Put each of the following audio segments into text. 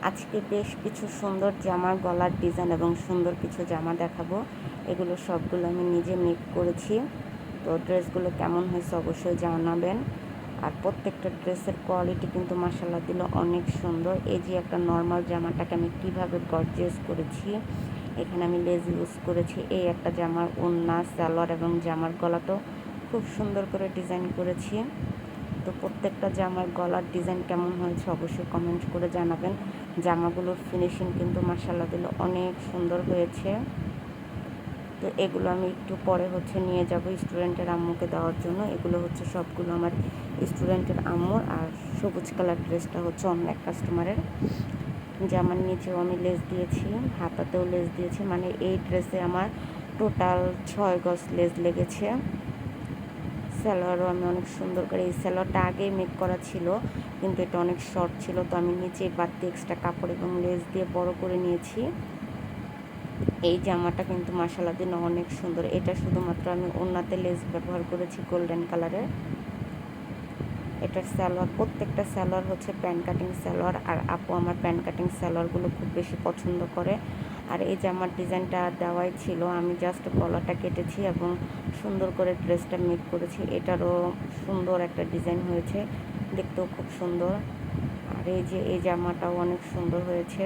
আজকে বেশ কিছু সুন্দর জামার গলার ডিজাইন এবং সুন্দর কিছু জামা দেখাবো। এগুলো সবগুলো আমি নিজে মেক করেছি। তো ড্রেসগুলো কেমন হয়েছে অবশ্যই জানাবেন। আর প্রত্যেকটা ড্রেসের কোয়ালিটি কিন্তু মাশাআল্লাহ দিল অনেক সুন্দর। এই যে একটা নর্মাল জামাটাকে আমি কীভাবে গর্জিয়াস করেছি, এখানে আমি লেস ইউজ করেছি। এই একটা জামার ওড়না, সালোয়ার এবং জামার গলাটাও খুব সুন্দর করে ডিজাইন করেছি। তো প্রত্যেকটা জামার গলার ডিজাইন কেমন হয়েছে অবশ্যই কমেন্ট করে জানাবেন। জামাগুলোর ফিনিশিং কিন্তু মাশাআল্লাহ দিল অনেক সুন্দর হয়েছে। তো এগুলো আমি একটু পরে নিয়ে যাব স্টুডেন্টের আম্মুকে দেওয়ার জন্য। এগুলো সবগুলো আমার স্টুডেন্টের আম্মুর। আর সবুজ কালার ড্রেসটা অন্য এক কাস্টমারের। জামার নিচেও আমি লেস দিয়েছি, হাতাতেও লেস দিয়েছি। মানে এই ড্রেসে আমার টোটাল 6 গজ লেস লেগেছে। সালোয়ারও আমি অনেক সুন্দর করে, এই সালোয়ারটা আগেই মেক করা ছিল কিন্তু এটা অনেক শর্ট ছিল, তো আমি নিচে বাড়তি এক্সট্রা কাপড় এবং লেস দিয়ে বড় করে নিয়েছি। এই জামাটা কিন্তু মাশাআল্লাহ দিন অনেক সুন্দর। এটা শুধুমাত্র আমি ওড়নাতে লেস ব্যবহার করেছি গোল্ডেন কালারের। এটার সালোয়ার, প্রত্যেকটা সালোয়ার প্যান কাটিং সালোয়ার। আর আপু আমার প্যান কাটিং সালোয়ারগুলো খুব বেশি পছন্দ করে। আর এই জামার ডিজাইনটা দেওয়াই ছিল, আমি জাস্ট গলাটা কেটেছি এবং সুন্দর করে ড্রেসটা মেক করেছি। এটারও সুন্দর একটা ডিজাইন হয়েছে, দেখতেও খুব সুন্দর। আর এই যে এই জামাটাও অনেক সুন্দর হয়েছে।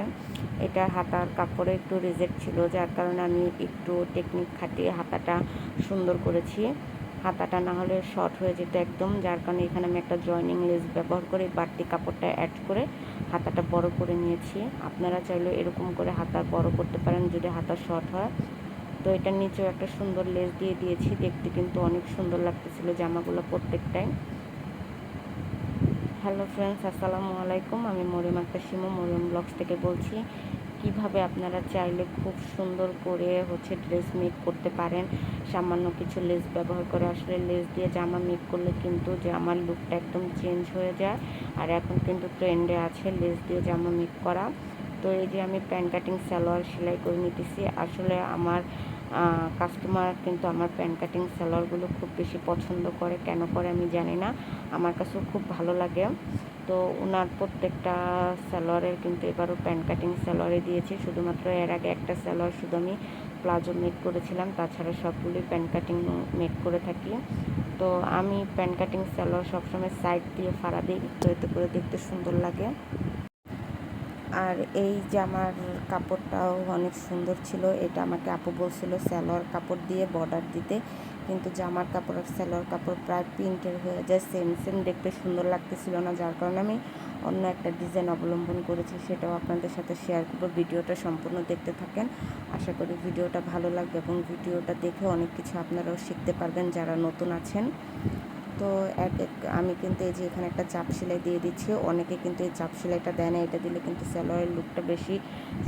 এটা হাতার কাপড়ে একটু রিজেক্ট ছিল, যার কারণে আমি একটু টেকনিক খাটিয়ে হাতাটা সুন্দর করেছি। হাতাটা না হলে শর্ট হয়ে যেত একদম, যার কারণে এখানে আমি একটা জয়নিং লেস ব্যবহার করে বাড়তি কাপড়টা অ্যাড করে হাতাটা বড় করে নিয়েছি। আপনারা চাইলে এরকম করে হাতা বড় করতে পারেন যদি হাতা শর্ট হয়। তো এটার নিচেও একটা সুন্দর লেস দিয়ে দিয়েছি, দেখতে কিন্তু অনেক সুন্দর লাগতেছিল জামাগুলো প্রত্যেকটাই। হ্যালো ফ্রেন্ডস, আসসালামু আলাইকুম। আমি মরিয়ম আক্তার শিমু, মরিয়ম ব্লগস থেকে বলছি। কিভাবে আপনারা চাইলে খুব সুন্দর করে ড্রেস মেক করতে পারেন সামান্য কিছু লেস ব্যবহার করে। আসলে লেস দিয়ে জামা মেক করলে কিন্তু জামার লুকটা একদম চেঞ্জ হয়ে যায়। আর এখন কিন্তু ট্রেন্ডে আছে লেস দিয়ে জামা মেক করা। তো এই যে আমি প্যান কাটিং সালোয়ার সেলাই করে নিতেছি। আসলে আমার কাস্টমার কিন্তু আমার প্যান কাটিং সালোয়ারগুলো খুব বেশি পছন্দ করে, কেন করে আমি জানি না, আমার কাছেও খুব ভালো লাগে। তো ওনার প্রত্যেকটা সালোয়ারের কিন্তু এবারও প্যান কাটিং সালোয়ারে দিয়েছি। শুধুমাত্র এর আগে একটা সালোয়ার শুধু আমি প্লাজো মেক করেছিলাম, তাছাড়া সবগুলোই প্যান কাটিং মেক করে থাকি। তো আমি প্যান কাটিং সালোয়ার সবসময় সাইড দিয়ে ফাড়া দিই, একটু এতে করে দেখতে সুন্দর লাগে। আর এই জামার কাপড়টাও অনেক সুন্দর ছিল। এটা আমাকে আপু বলছিল সালোয়ার কাপড় দিয়ে বর্ডার দিতে, কিন্তু জামার কাপড় আর সালোয়ার কাপড় প্রায় প্রিন্টের হয়ে যায়, সেম সেম, দেখতে সুন্দর লাগতেছিল না, যার কারণে আমি অন্য একটা ডিজাইন অবলম্বন করেছি। সেটাও আপনাদের সাথে শেয়ার করব। ভিডিওটা সম্পূর্ণ দেখতে থাকেন, আশা করি ভিডিওটা ভালো লাগবে এবং ভিডিওটা দেখে অনেক কিছু আপনারাও শিখতে পারবেন যারা নতুন আছেন। তো আমি কিন্তু এই যে এখানে একটা চাপ সেলাই দিয়ে দিচ্ছি। অনেকে কিন্তু এই চাপ সেলাইটা দেয় না, এটা দিলে কিন্তু সালোয়ারের লুকটা বেশি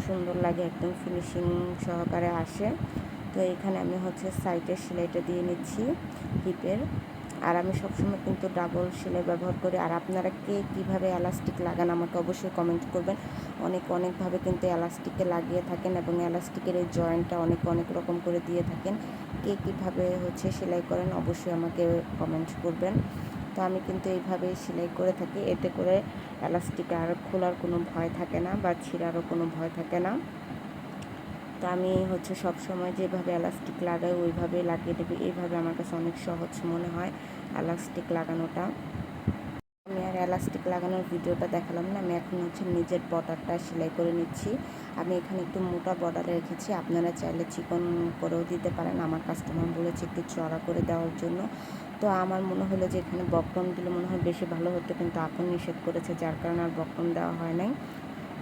সুন্দর লাগে, একদম ফিনিশিং সহকারে আসে। তো এখানে আমি সাইডের সেলাইটা দিয়ে নিচ্ছি হিপের। আর আমি সবসময় কিন্তু ডাবল সেলাই ব্যবহার করি। আর আপনারা কে কীভাবে এলাস্টিক লাগান আমাকে অবশ্যই কমেন্ট করবেন। অনেকভাবে কিন্তু এলাস্টিকে লাগিয়ে থাকেন এবং এলাস্টিকের এই জয়েন্টটা অনেক রকম করে দিয়ে থাকেন। কে কীভাবে সেলাই করেন অবশ্যই আমাকে কমেন্ট করবেন। তো আমি কিন্তু এইভাবেই সেলাই করে থাকি, এতে করে এলাস্টিক আর খোলার কোনো ভয় থাকে না বা ছিঁড়ারও কোনো ভয় থাকে না। তো আমি সব সময় যেভাবে এলাস্টিক লাগাই ওইভাবেই লাগিয়ে দেবে। এইভাবে আমার কাছে অনেক সহজ মনে হয় এলাস্টিক লাগানোটা। আমি আর এলাস্টিক লাগানোর ভিডিওটা দেখালাম না, আমি এখন নিজের বর্ডারটা সেলাই করে নিচ্ছি। আমি এখানে একটু মোটা বর্ডার রেখেছি, আপনারা চাইলে চিকন করেও দিতে পারেন। আমার কাস্টমার বলেছে একটু চড়া করে দেওয়ার জন্য। তো আমার মনে হলো যে এখানে বক্রম দিলে মনে হয় বেশি ভালো হতো, কিন্তু আপন নিষেধ করেছে, যার কারণে আর বক্রম দেওয়া হয় নাই।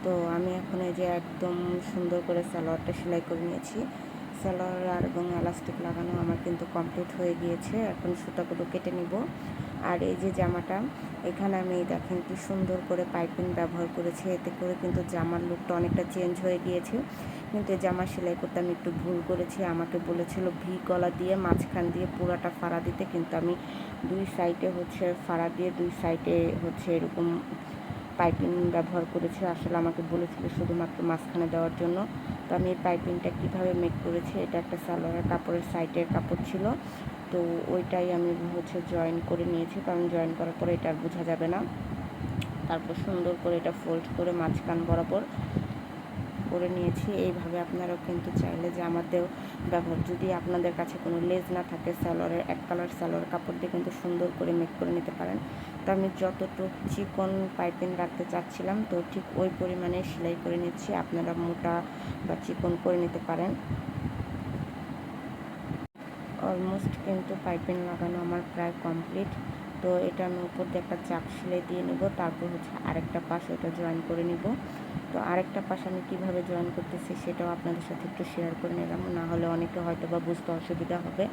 তো আমি এখন এই যে একদম সুন্দর করে সালোয়ারটা সেলাই করে নিয়েছি। সালোয়ার আর এবং এলাস্টিক লাগানো আমার কিন্তু কমপ্লিট হয়ে গিয়েছে, এখন সুতাগুলো কেটে নিব। আর এই যে জামাটা, এখানে আমি দেখেন কি সুন্দর করে পাইপিং ব্যবহার করেছি, এতে করে কিন্তু জামার লুকটা অনেকটা চেঞ্জ হয়ে গিয়েছে। কিন্তু এই জামা সেলাই করতে আমি একটু ভুল করেছি। আমাকে বলেছিল ভি গলা দিয়ে মাঝখান দিয়ে পুরাটা ফাড়া দিতে, কিন্তু আমি দুই সাইডে ফাড়া দিয়ে দুই সাইডে এরকম পাইপিং ব্যবহার করেছি। আসলে আমাকে বলেছিল শুধুমাত্র মাঝখানে দেওয়ার জন্য। তো আমি এই পাইপিংটা কীভাবে মেক করেছি, এটা একটা সালোয়ারের কাপড়ের সাইডের কাপড় ছিল, তো ওইটাই আমি জয়েন করে নিয়েছি, কারণ জয়েন করার পরে এটা আর বোঝা যাবে না। তো তারপর সুন্দর করে এটা ফোল্ড করে মাঝখান বরাবর করে নিয়েছি। এইভাবে আপনারাও কিন্তু চাইলে জামাতেও ব্যবহার, যদি আপনাদের কাছে কোনো লেজ না থাকে, সালোয়ারের এক কালার সালোয়ার কাপড় দিয়ে কিন্তু সুন্দর করে মেক করে নিতে পারেন। তো আমি যতটুকু চিকন পাইপিং রাখতে চাচ্ছিলাম, তো ঠিক ওই পরিমাণে সেলাই করে নিচ্ছি। আপনারা মোটা বা চিকন করে নিতে পারেন। অলমোস্ট কিন্তু পাইপিং লাগানো আমার প্রায় কমপ্লিট। তো এটা আমি উপর দিয়ে একটা চাপ সেলাই দিয়ে নেব, তারপর হচ্ছে আরেকটা পাশ ওটা জয়েন করে নিব। তো আরেকটা পাশ আমি কীভাবে জয়েন করতেছি সেটাও আপনাদের সাথে একটু শেয়ার করে নিলাম, না হলে অনেকে হয়তো বা বুঝতে অসুবিধা হবে।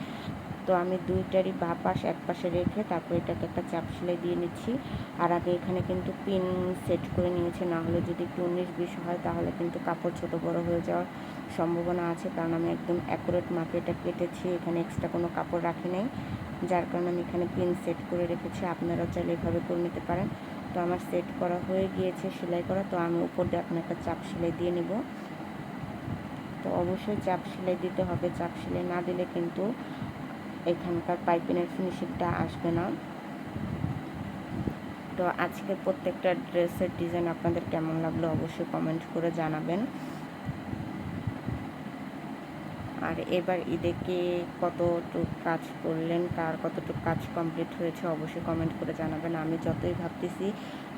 তো আমি দুইটারই বা পাশ এক পাশে রেখে তারপর এটাকে একটা চাপ সেলাই দিয়ে নিচ্ছি। আর আগে এখানে কিন্তু পিন সেট করে নিয়েছি, না হলে যদি একটু 19-20 হয় তাহলে কিন্তু কাপড় ছোটো বড়ো হয়ে যাওয়ার সম্ভাবনা আছে। কারণ আমি একদম অ্যাকুরেট মাপে এটা কেটেছি, এখানে এক্সট্রা কোনো কাপড় রাখি নাই, যার কারণে আমি এখানে পিন সেট করে রেখেছি। আপনারাও চাইলে এভাবে করে নিতে পারেন। তো আমার সেট করা হয়ে গিয়েছে সেলাই করা। তো আমি উপর দিয়ে এখন একটা চাপ সেলাই দিয়ে নেব। তো অবশ্যই চাপ সেলাই দিতে হবে, চাপ সেলাই না দিলে কিন্তু এখানকার পাইপিংয়ের ফিনিশিংটা আসবে না। তো আজকে প্রত্যেকটা ড্রেসের ডিজাইন আপনাদের কেমন লাগলো অবশ্যই কমেন্ট করে জানাবেন। আর এবার ঈদে কে কতটুকু কাজ করলেন, কার কতটুকু কাজ কমপ্লিট হয়েছে অবশ্যই কমেন্ট করে জানাবেন। আমি যতই ভাবতেছি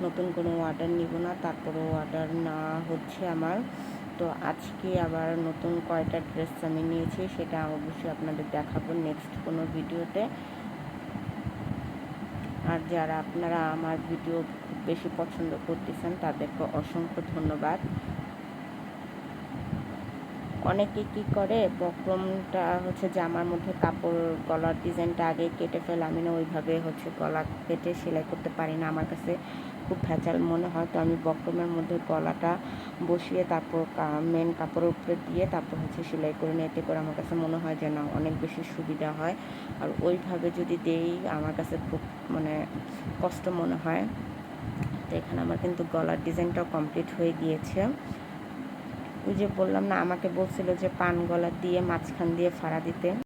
নতুন কোনো অর্ডার নিব না, তারপরেও অর্ডার না হচ্ছে আমার। তো আজকে আবার নতুন কয়টা ড্রেস আমি নিয়েছি সেটা অবশ্যই আপনাদের দেখাবো নেক্সট কোনো ভিডিওতে। আর যারা আপনারা আমার ভিডিও খুব বেশি পছন্দ করতেছেন তাদেরকে অসংখ্য ধন্যবাদ। অনেকে কি করে, বক্রমটা হচ্ছে জামার মধ্যে কাপড় গলার ডিজাইনটা আগে কেটে ফেলে, আমি না ওইভাবে হচ্ছে গলা কেটে সেলাই করতে পারি না, আমার কাছে খুব ভেজাল মনে হয়। তো আমি বক্রমের মধ্যে গলাটা বসিয়ে তারপর মেন কাপড়ের উপরে দিয়ে তারপর হচ্ছে সেলাই করে নিয়ে, এতে করে আমার কাছে মনে হয় যে না অনেক বেশি সুবিধা হয়। আর ওইভাবে যদি দেই আমার কাছে খুব কষ্ট মনে হয়। তো এখানে আমার কিন্তু গলার ডিজাইনটাও কমপ্লিট হয়ে গিয়েছে। ওই যে বললাম না, আমাকে বলছিল যে পান গলা দিয়ে মাঝখান দিয়ে ফাড়া দিতে।